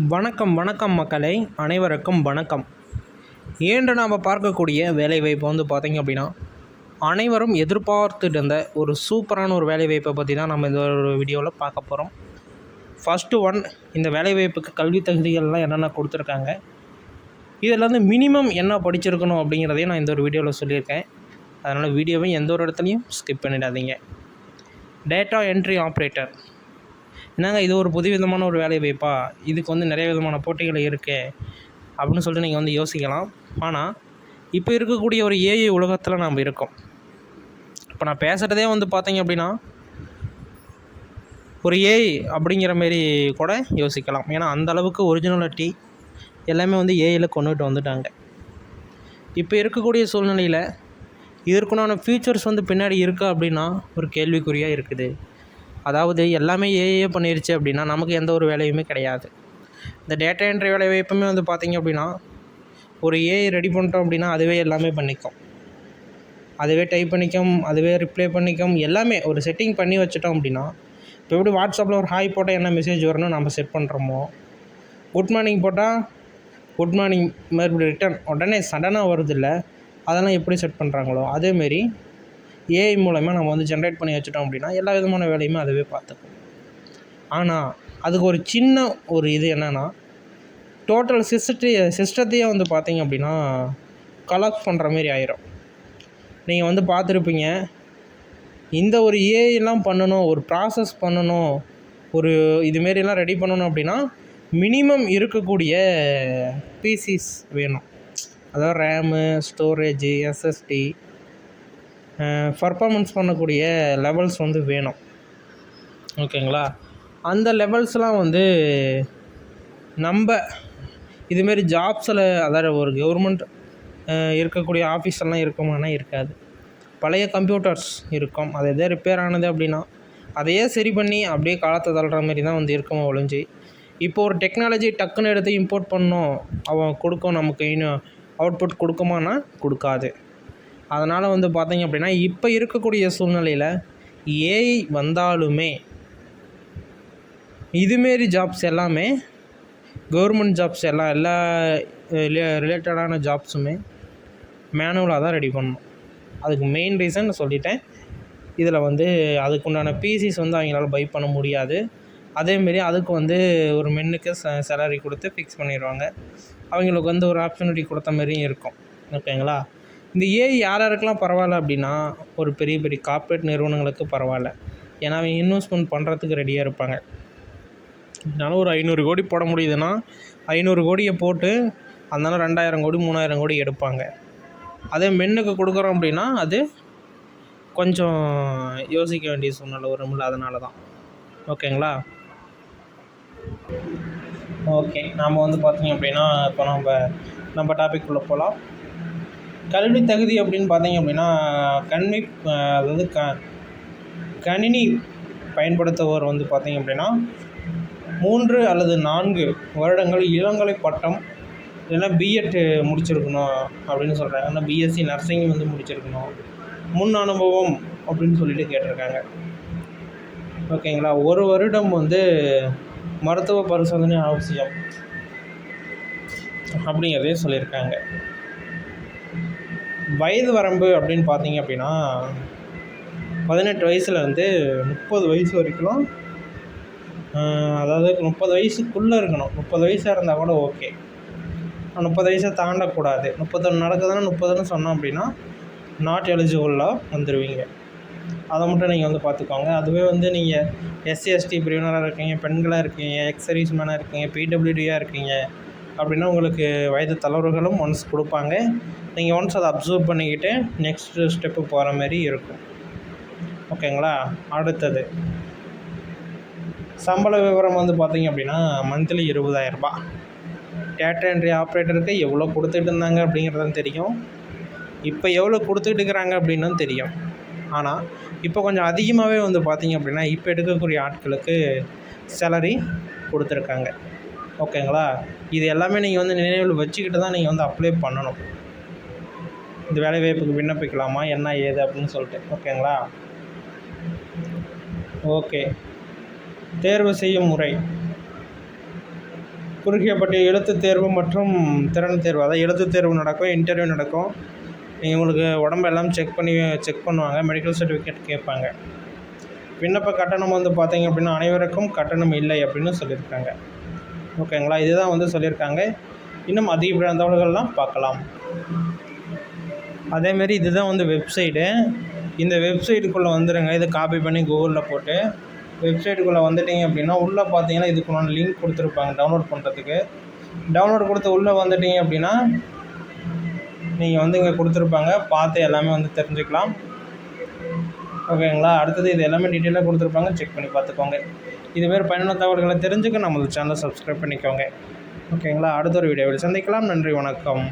வணக்கம் வணக்கம் மக்களே, அனைவருக்கும் வணக்கம். இன்று நாம் பார்க்கக்கூடிய வேலைவாய்ப்பு வந்து பார்த்திங்க அப்படின்னா, அனைவரும் எதிர்பார்த்துட்டு இருந்த ஒரு சூப்பரான ஒரு வேலைவாய்ப்பை பற்றி தான் நம்ம இந்த ஒரு வீடியோவில் பார்க்க போகிறோம். ஃபஸ்ட்டு ஒன், இந்த வேலைவாய்ப்புக்கு கல்வி தகுதிகள்லாம் என்னென்ன கொடுத்துருக்காங்க, இதில் வந்து மினிமம் என்ன படிச்சிருக்கணும் அப்படிங்கிறதையும் நான் இந்த ஒரு வீடியோவில் சொல்லியிருக்கேன். அதனால் வீடியோவை எந்த ஒரு இடத்துலையும் ஸ்கிப் பண்ணிடாதீங்க. டேட்டா என்ட்ரி ஆப்ரேட்டர், என்னங்க இது ஒரு புதுவிதமான ஒரு வேலை வாய்ப்பா, இதுக்கு வந்து நிறைய விதமான போட்டிகள் இருக்கே அப்படின்னு சொல்லிட்டு நீங்கள் வந்து யோசிக்கலாம். ஆனால் இப்போ இருக்கக்கூடிய ஒரு ஏஐ உலகத்தில் நாம் இருக்கோம். இப்போ நான் பேசுகிறதே வந்து பார்த்தீங்க அப்படின்னா ஒரு ஏஐ அப்படிங்கிற மாரி கூட யோசிக்கலாம். ஏன்னா அந்தளவுக்கு ஒரிஜினாலிட்டி எல்லாமே வந்து ஏஐயில் கொண்டுகிட்டு வந்துட்டாங்க. இப்போ இருக்கக்கூடிய சூழ்நிலையில் இதற்குண்டான ஃபியூச்சர்ஸ் வந்து பின்னாடி இருக்கா அப்படின்னா ஒரு கேள்விக்குறியாக இருக்குது. அதாவது எல்லாமே ஏஐயே பண்ணிருச்சு அப்படின்னா நமக்கு எந்த ஒரு வேலையுமே கிடையாது. இந்த டேட்டா என்ட்ரி வேலை வாய்ப்புமே வந்து பார்த்திங்க அப்படின்னா ஒரு ஏஐ ரெடி பண்ணிட்டோம் அப்படின்னா அதுவே எல்லாமே பண்ணிக்கும், அதுவே டைப் பண்ணிக்கும், அதுவே ரிப்ளை பண்ணிக்கும், எல்லாமே ஒரு செட்டிங் பண்ணி வச்சுட்டோம் அப்படின்னா. இப்போ எப்படி வாட்ஸ்அப்பில் ஒரு ஹாய் போட்டால் என்ன மெசேஜ் வரணும் நம்ம செட் பண்ணுறோமோ, குட் மார்னிங் போட்டால் குட் மார்னிங் மறுபடியும் ரிட்டன் உடனே சடனாக வருது இல்லை, அதெல்லாம் எப்படி செட் பண்ணுறாங்களோ அதேமாரி ஏஐ மூலமாக நம்ம வந்து ஜென்ரேட் பண்ணி வச்சுட்டோம் அப்படின்னா எல்லா விதமான வேலையுமே அதுவே பார்த்துக்கும். ஆனால் அதுக்கு ஒரு சின்ன ஒரு இது என்னென்னா, டோட்டல் சிஸ்டத்தையே வந்து பார்த்திங்க அப்படின்னா கலெக்ட் பண்ணுற மாரி ஆயிரும். நீங்கள் வந்து பார்த்துருப்பீங்க, இந்த ஒரு ஏஐலாம் பண்ணணும், ஒரு ப்ராசஸ் பண்ணணும், ஒரு இதுமாரிலாம் ரெடி பண்ணணும் அப்படின்னா மினிமம் இருக்கக்கூடிய பிசிஸ் வேணும். அதாவது ரேமு, ஸ்டோரேஜு, எஸ்எஸ்டி, பர்ஃபார்மன்ஸ் பண்ணக்கூடிய லெவல்ஸ் வந்து வேணும். ஓகேங்களா? அந்த லெவல்ஸ்லாம் வந்து நம்ம இதுமாரி ஜாப்ஸில், அதாவது ஒரு கவர்மெண்ட் இருக்கக்கூடிய ஆஃபீஸெல்லாம் இருக்குமானா இருக்காது. பழைய கம்ப்யூட்டர்ஸ் இருக்கும், அது எதே ரிப்பேர் ஆனது அப்படின்னா அதையே சரி பண்ணி அப்படியே காலத்தை தள்ளுற மாரி தான் வந்து இருக்குமோ ஒழிஞ்சு, இப்போ ஒரு டெக்னாலஜி டக்குன்னு எடுத்து இம்போர்ட் பண்ணோம் அவன் கொடுக்கும், நமக்கு இன்னும் அவுட்புட் கொடுக்குமானா கொடுக்காது. அதனால் வந்து பார்த்திங்க அப்படின்னா இப்போ இருக்கக்கூடிய சூழ்நிலையில் ஏஐ வந்தாலுமே இதுமாரி ஜாப்ஸ் எல்லாமே கவர்மெண்ட் ஜாப்ஸ் எல்லா ரிலேட்டடான ஜாப்ஸுமே மேனுவலாக தான் ரெடி பண்ணணும். அதுக்கு மெயின் ரீசன் சொல்லிட்டேன். இதில் வந்து அதுக்குண்டான பிசிஸ் வந்து அவங்களால பை பண்ண முடியாது. அதேமாரி அதுக்கு வந்து ஒரு மென்னுக்கு சேலரி கொடுத்து ஃபிக்ஸ் பண்ணிடுவாங்க. அவங்களுக்கு வந்து ஒரு ஆப்பர்ச்சுனிட்டி கொடுத்த மாதிரியும் இருக்கும். ஓகேங்களா? இந்த ஏஐ யாருக்கெல்லாம் பரவாயில்ல அப்படின்னா ஒரு பெரிய பெரிய கார்ப்பரேட் நிறுவனங்களுக்கு பரவாயில்ல. ஏன்னா அவங்க இன்வெஸ்ட்மெண்ட் பண்ணுறதுக்கு ரெடியாக இருப்பாங்க. அதனால் ஒரு 500 கோடி போட முடியுதுன்னா 500 கோடியை போட்டு அதனால 2000 கோடி 3000 கோடி எடுப்பாங்க. அதே மென்னுக்கு கொடுக்குறோம் அப்படின்னா அது கொஞ்சம் யோசிக்க வேண்டிய சூழ்நிலை வரும்ல, அதனால தான். ஓகேங்களா? ஓகே, நாம் வந்து பார்த்திங்க அப்படின்னா இப்போ நம்ம டாபிக் உள்ள போகலாம். கல்வி தகுதி அப்படின்னு பார்த்திங்க அப்படின்னா அதாவது கணினி பயன்படுத்துவோர் வந்து பார்த்திங்க அப்படின்னா 3 அல்லது 4 வருடங்கள் இளங்கலை பட்டம் இல்லைன்னா பிஎட் முடிச்சிருக்கணும் அப்படின்னு சொல்கிறாங்க. ஆனால் பிஎஸ்சி நர்சிங் வந்து முடிச்சிருக்கணும், முன் அனுபவம் அப்படின்னு சொல்லிட்டு கேட்டிருக்காங்க. ஓகேங்களா? 1 வருடம் வந்து மருத்துவ பரிசோதனை அவசியம் அப்படிங்கிறதையும் சொல்லியிருக்காங்க. வயது வரம்பு அப்படின்னு பார்த்திங்க அப்படின்னா 18 வயசுலேருந்து 30 வயசு வரைக்கும், அதாவது 30 வயசுக்குள்ளே இருக்கணும். 30 வயசாக இருந்தால் கூட ஓகே, 30 வயசை தாண்டக்கூடாது. 31 நடக்குதுன்னா 30ன்னு சொன்னோம் அப்படின்னா நாட் எலிஜிபிளாக வந்துடுவீங்க. அதை மட்டும் நீங்கள் வந்து பார்த்துக்கோங்க. அதுவே வந்து நீங்கள் எஸ்சி எஸ்டி பிரிவினராக இருக்கீங்க, பெண்களாக இருக்கீங்க, எக்ஸ் சர்வீஸ்மேனாக இருக்கீங்க, பிடபிள்யூடியாக இருக்கீங்க அப்படின்னா உங்களுக்கு வயது தளர்வுகளும் ஒன்ஸ் கொடுப்பாங்க. நீங்கள் ஒன்ஸ் அதை அப்சர்வ் பண்ணிக்கிட்டு நெக்ஸ்ட்டு ஸ்டெப்பு போகிற மாதிரி இருக்கும். ஓகேங்களா? அடுத்தது சம்பள விவரம் வந்து பார்த்திங்க அப்படின்னா மந்த்லி 20,000 ரூபாய். டேட்டா என்ட்ரி ஆப்ரேட்டருக்கு எவ்வளோ கொடுத்துட்டு இருந்தாங்க அப்படிங்கிறதும் தெரியும், இப்போ எவ்வளோ கொடுத்துட்டு இருக்கிறாங்க அப்படின்னும் தெரியும். ஆனால் இப்போ கொஞ்சம் அதிகமாகவே வந்து பார்த்திங்க அப்படின்னா இப்போ எடுக்கக்கூடிய ஆட்களுக்கு சேலரி கொடுத்துருக்காங்க. ஓகேங்களா? இது எல்லாமே நீங்கள் வந்து நினைவில் வச்சுக்கிட்டு தான் நீங்கள் வந்து அப்ளை பண்ணணும். இந்த வேலைவாய்ப்புக்கு விண்ணப்பிக்கலாமா என்ன ஏது அப்படின்னு சொல்லிட்டு. ஓகேங்களா? ஓகே, தேர்வு செய்யும் முறை. குறுகிய பட்டியல் எழுத்துத் தேர்வு மற்றும் திறன் தேர்வு. அதாவது எழுத்துத் தேர்வு நடக்கும், இன்டர்வியூ நடக்கும். நீங்கள் உங்களுக்கு உடம்பெல்லாம் செக் பண்ணுவாங்க, மெடிக்கல் சர்டிஃபிகேட் கேட்பாங்க. விண்ணப்ப கட்டணம் வந்து பார்த்தீங்க அப்படின்னா அனைவருக்கும் கட்டணம் இல்லை அப்படின்னு சொல்லியிருக்காங்க. ஓகேங்களா, இதுதான் வந்து சொல்லியிருக்காங்க. இன்னும் அதிகப்படியான தகவல்கள்லாம் பார்க்கலாம். அதேமாரி இதுதான் வந்து வெப்சைட்டு. இந்த வெப்சைட்டுக்குள்ளே வந்துடுங்க. இதை காப்பி பண்ணி கூகுளில் போட்டு வெப்சைட்டுக்குள்ளே வந்துட்டீங்க அப்படின்னா உள்ளே பார்த்தீங்கன்னா இதுக்குண்டான லிங்க் கொடுத்துருப்பாங்க டவுன்லோட் பண்ணுறதுக்கு. டவுன்லோட் கொடுத்து உள்ளே வந்துட்டீங்க அப்படின்னா நீங்கள் வந்து இங்கே கொடுத்துருப்பாங்க, பார்த்து எல்லாமே வந்து தெரிஞ்சுக்கலாம். ஓகேங்களா, அடுத்தது இது எல்லாமே டீட்டெயிலாக கொடுத்துருப்பாங்க, செக் பண்ணி பார்த்துக்கோங்க. இதுமாரி பயனுள்ள தகவல்களை தெரிஞ்சுக்க நம்மளோட சேனலை சப்ஸ்கிரைப் பண்ணிக்கோங்க. ஓகேங்களா, அடுத்த ஒரு வீடியோவில் சந்திக்கலாம். நன்றி, வணக்கம்.